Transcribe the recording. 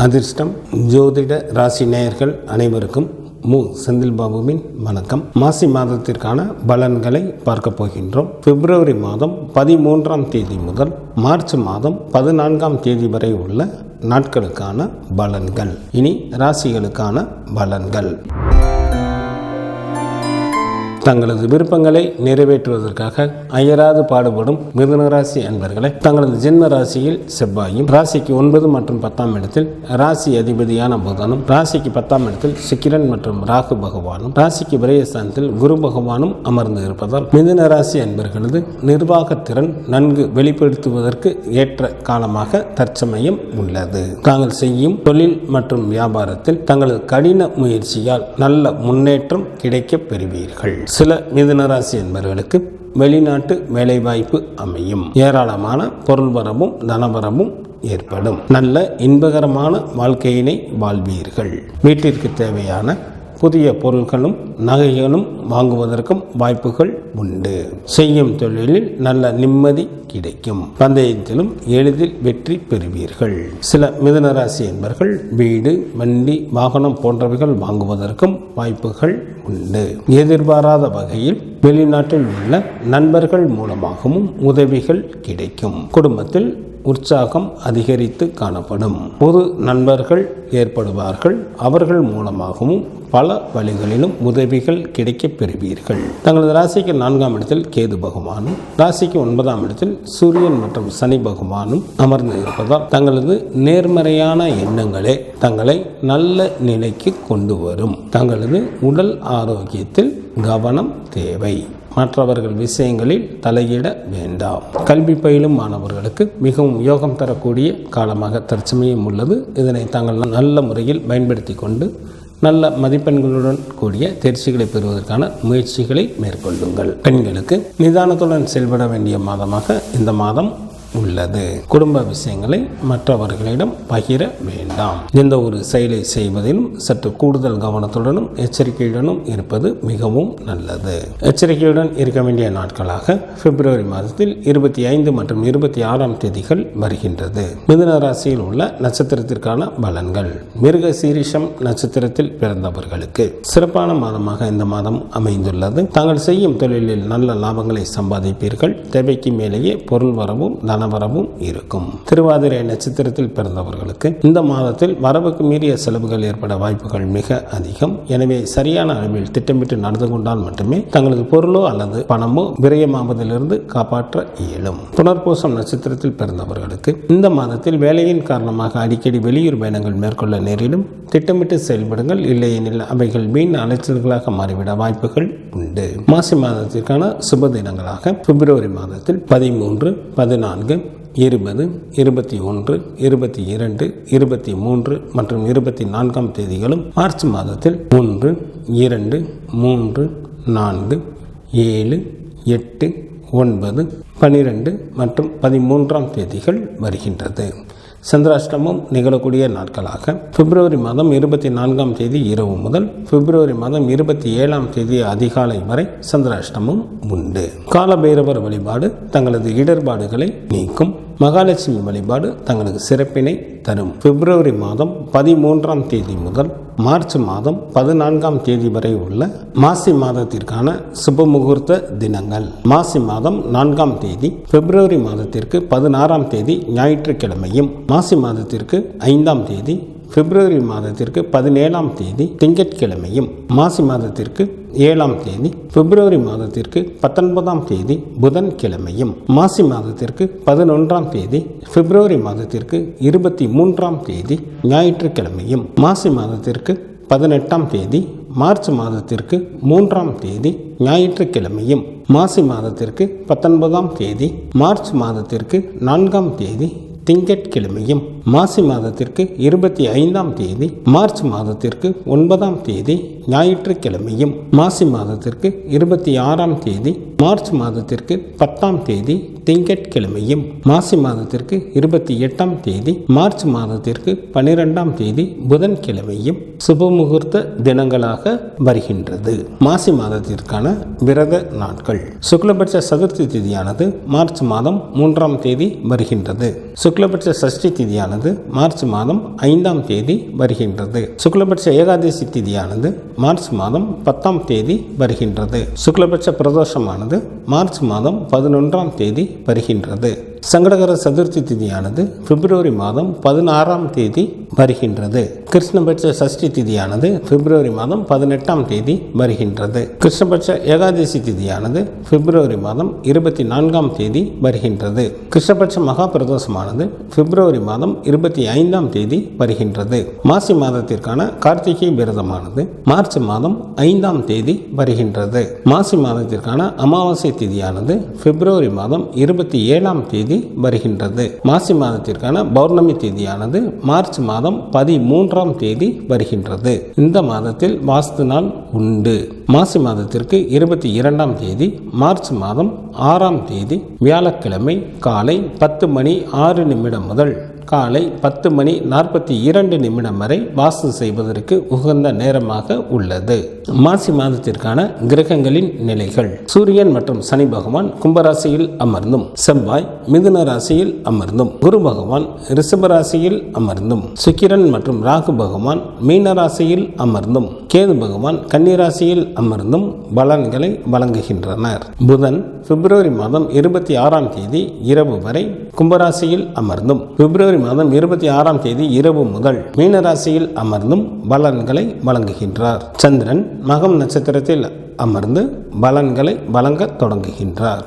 அதிர்ஷ்டம் ஜோதிட ராசி நேயர்கள் அனைவருக்கும் செந்தில் பாபுவின் வணக்கம். மாசி மாதத்திற்கான பலன்களை பார்க்க போகின்றோம். பிப்ரவரி மாதம் 13ஆம் தேதி முதல் மார்ச் மாதம் 14ஆம் தேதி வரை உள்ள நாட்களுக்கான பலன்கள். இனி ராசிகளுக்கான பலன்கள். தங்களது விருப்பங்களை நிறைவேற்றுவதற்காக அயராது பாடுபடும் மிதுன ராசி அன்பர்களை தங்களது ஜென்ம ராசியில் செவ்வாயும், ராசிக்கு 9 மற்றும் 10ஆம் இடத்தில் ராசி அதிபதியான புதனும், ராசிக்கு 10ஆம் இடத்தில் சுக்கிரன் மற்றும் ராகு பகவானும், ராசிக்கு விரயஸ்தானத்தில் குரு பகவானும் அமர்ந்து இருப்பதால் மிதுன ராசி அன்பர்களது நிர்வாகத்திறன் நன்கு வெளிப்படுத்துவதற்கு ஏற்ற காலமாக தற்சமயம் உள்ளது. தாங்கள் செய்யும் தொழில் மற்றும் வியாபாரத்தில் தங்களது கடின முயற்சியால் நல்ல முன்னேற்றம் கிடைக்கப் பெறுவீர்கள். சில மிதுன ராசி என்பவர்களுக்கு வெளிநாட்டு வேலைவாய்ப்பு அமையும். ஏராளமான பொருள் வரவும் தனவரவும் ஏற்படும். நல்ல இன்பகரமான வாழ்க்கையினை வாழ்வீர்கள். வீட்டிற்கு தேவையான புதிய பொருட்களும் நகைகளும் வாங்குவதற்கும் வாய்ப்புகள் உண்டு. செய்யும் தொழிலில் நல்ல நிம்மதி கிடைக்கும். பந்தயத்திலும் எளிதில் வெற்றி பெறுவீர்கள். சில மிதுன ராசி என்பவர்கள் வீடு, வண்டி, வாகனம் போன்றவைகள் வாங்குவதற்கும் வாய்ப்புகள் உண்டு. எதிர்பாராத வகையில் வெளிநாட்டில் உள்ள நண்பர்கள் மூலமாகவும் உதவிகள் கிடைக்கும். குடும்பத்தில் உற்சாகம் அதிகரித்து காணப்படும். பொது நண்பர்கள் ஏற்படுவார்கள். அவர்கள் மூலமாகவும் பல வழிகளிலும் உதவிகள் கிடைக்கப் பெறுவீர்கள். தங்களது ராசிக்கு 4ஆம் இடத்தில் கேது பகவானும், ராசிக்கு 9ஆம் இடத்தில் சூரியன் மற்றும் சனி பகவானும் அமர்ந்து இருப்பதால் தங்களது நேர்மறையான எண்ணங்களே தங்களை நல்ல நிலைக்கு கொண்டு வரும். தங்களது உடல் ஆரோக்கியத்தில் கவனம் தேவை. மற்றவர்கள் விஷயங்களில் தலையிட வேண்டாம். கல்வி பயிலும் மாணவர்களுக்கு மிகவும் யோகம் தரக்கூடிய காலமாக தற்சமயம் உள்ளது. இதனை தாங்கள் நல்ல முறையில் பயன்படுத்தி கொண்டு நல்ல மதிப்பெண்களுடன் கூடிய தேர்ச்சிகளை பெறுவதற்கான முயற்சிகளை மேற்கொள்ளுங்கள். பெண்களுக்கு நிதானத்துடன் செயல்பட வேண்டிய மாதமாக இந்த மாதம் உள்ளது. குடும்ப விஷயங்களை மற்றவர்களிடம் பகிர வேண்டாம். எந்த ஒரு செயலை செய்வதிலும் சற்று கூடுதல் கவனத்துடனும் எச்சரிக்கையுடனும் இருப்பது மிகவும் நல்லது. எச்சரிக்கையுடன் இருக்க வேண்டிய நாட்களாக பிப்ரவரி மாதத்தில் 25 மற்றும் 26ஆம் தேதிகள் வருகின்றது. மிதுன ராசியில் உள்ள நட்சத்திரத்திற்கான பலன்கள். மிருக சீரிஷம் நட்சத்திரத்தில் பிறந்தவர்களுக்கு சிறப்பான மாதமாக இந்த மாதம் அமைந்துள்ளது. தாங்கள் செய்யும் தொழிலில் நல்ல லாபங்களை சம்பாதிப்பீர்கள். தேவைக்கு மேலேயே பொருள் வரவும் தனவரவும் இருக்கும். திருவாதிரை நட்சத்திரத்தில் பிறந்தவர்களுக்கு இந்த மாதத்தில் வரவுக்கு மீறிய செலவுகள் ஏற்பட வாய்ப்புகள் மிக அதிகம். எனவே சரியான அளவில் திட்டமிட்டு நடந்து கொண்டால் மட்டுமே தங்களது பொருளோ அல்லது பணமோ விரயமாவதிலிருந்து காப்பாற்ற இயலும். புனர்பூசம் நட்சத்திரத்தில் பிறந்தவர்களுக்கு இந்த மாதத்தில் வேலையின் காரணமாக அடிக்கடி வெளியூர் பயணங்கள் மேற்கொள்ள நேரிடும். திட்டமிட்டு செயல்படுங்கள். இல்லையெனில் அவைகள் வீண் அலைச்சல்களாக மாறிவிட வாய்ப்புகள் உண்டு. மாசி மாதத்திற்கான சுப தினங்களாக பிப்ரவரி மாதத்தில் 13, 14, 20, 21, 22, 23 மற்றும் 24ஆம் தேதிகளும், மார்ச் மாதத்தில் 1, 2, 3, 4, 7, 8, 9, 12 மற்றும் 13ஆம் தேதிகள் வருகின்றது. சந்திராஷ்டமம் நிகழக்கூடிய நாட்களாக பிப்ரவரி மாதம் 24ஆம் தேதி இரவு முதல் பிப்ரவரி மாதம் 27ஆம் தேதி அதிகாலை வரை சந்திராஷ்டமம் உண்டு. காலபைரவர் வழிபாடு தங்களது இடர்பாடுகளை நீக்கும். மகாலட்சுமி வழிபாடு தங்களது சிறப்பினை தரும். பிப்ரவரி மாதம் 13ஆம் தேதி முதல் மார்ச் மாதம் 14ஆம் தேதி வரை உள்ள மாசி மாதத்திற்கான சுப முகூர்த்த தினங்கள். மாசி மாதம் 4ஆம் தேதி பிப்ரவரி மாதத்திற்கு 16ஆம் தேதி ஞாயிற்றுக்கிழமையும், மாசி மாதத்திற்கு 5ஆம் தேதி பிப்ரவரி மாதத்திற்கு 17ஆம் தேதி திங்கட்கிழமையும், மாசி மாதத்திற்கு 7ஆம் தேதி பிப்ரவரி மாதத்திற்கு 19ஆம் தேதி புதன்கிழமையும், மாசி மாதத்திற்கு 11ஆம் தேதி பிப்ரவரி மாதத்திற்கு 23ஆம் தேதி ஞாயிற்றுக்கிழமையும், மாசி மாதத்திற்கு 18ஆம் தேதி மார்ச் மாதத்திற்கு 3ஆம் தேதி ஞாயிற்றுக்கிழமையும், மாசி மாதத்திற்கு 19ஆம் தேதி மார்ச் மாதத்திற்கு 4ஆம் தேதி திங்கட்கிழமையும், மாசி மாதத்திற்கு 25ஆம் தேதி மார்ச் மாதத்திற்கு 9ஆம் தேதி ஞாயிற்றுக்கிழமையும், மாசி மாதத்திற்கு 26ஆம் தேதி மார்ச் மாதத்திற்கு 10ஆம் தேதி திங்கட்கிழமையும், மாசி மாதத்திற்கு 28ஆம் தேதி மார்ச் மாதத்திற்கு 12ஆம் தேதி புதன்கிழமையும் சுபமுகூர்த்த தினங்களாக வருகின்றது. மாசி மாதத்திற்கான விரத நாட்கள். சுக்லபட்ச சதுர்த்தி திதியானது மார்ச் மாதம் 3ஆம் தேதி வருகின்றது. சுக்லபட்ச சஷ்டி திதியானது திதியானது மார்ச் மாதம் 5ஆம் தேதி வருகின்றது. சுக்லபட்ச ஏகாதசி திதியானது மார்ச் மாதம் 10ஆம் தேதி வருகின்றது. சுக்லபட்ச பிரதோஷமானது மார்ச் மாதம் 11ஆம் தேதி வருகின்றது. சங்கடகர சதுர்த்தி திதியானது பிப்ரவரி மாதம் 16ஆம் தேதி வருகின்றது. கிருஷ்ணபட்ச சஷ்டி திதியானது பிப்ரவரி மாதம் 18ஆம் தேதி வருகின்றது. கிருஷ்ணபட்ச ஏகாதசி திதியானது பிப்ரவரி மாதம் 24ஆம் தேதி வருகின்றது. கிருஷ்ணபட்ச மகா பிரதோஷமானது பிப்ரவரி மாதம் 25ஆம் தேதி வருகின்றது. மாசி மாதத்திற்கான கார்த்திகை விரதமானது மார்ச் மாதம் 5ஆம் தேதி வருகின்றது. மாசி மாதத்திற்கான அமாவாசை திதியானது பிப்ரவரி மாதம் 27ஆம் தேதி வருகின்றது. மாசி மாதத்திற்கான பௌர்ணமி தேதியானது மார்ச் மாதம் 13ஆம் தேதி வருகின்றது. இந்த மாதத்தில் வாஸ்து நாள் உண்டு. மாசி மாதத்திற்கு 22ஆம் தேதி மார்ச் மாதம் 6ஆம் தேதி வியாழக்கிழமை காலை 10:06 முதல் காலை 10:42 வரை வாஸ்து செய்வதற்கு உகந்த நேரமாக உள்ளது. மாசி மாதத்திற்கான கிரகங்களின் நிலைகள்: சூரியன் மற்றும் சனி பகவான் கும்பராசியில் அமர்ந்தும், செவ்வாய் மிதுன ராசியில் அமர்ந்தும், குரு பகவான் ரிஷப ராசியில் அமர்ந்தும், சுக்கிரன் மற்றும் ராகு பகவான் மீன ராசியில் அமர்ந்தும், கேது பகவான் கன்னி ராசியில் அமர்ந்தும் பலன்களை வழங்குகின்றனர். புதன் பிப்ரவரி மாதம் 26ஆம் தேதி இரவு வரை கும்பராசியில் அமர்ந்தும், பிப்ரவரி மாதம் 26ஆம் தேதி இரவு முதல் மீனராசியில் அமர்ந்தும் பலன்களை வழங்குகின்றார். சந்திரன் மகம் நட்சத்திரத்தில் அமர்ந்து பலன்களை வழங்க தொடங்குகின்றார்.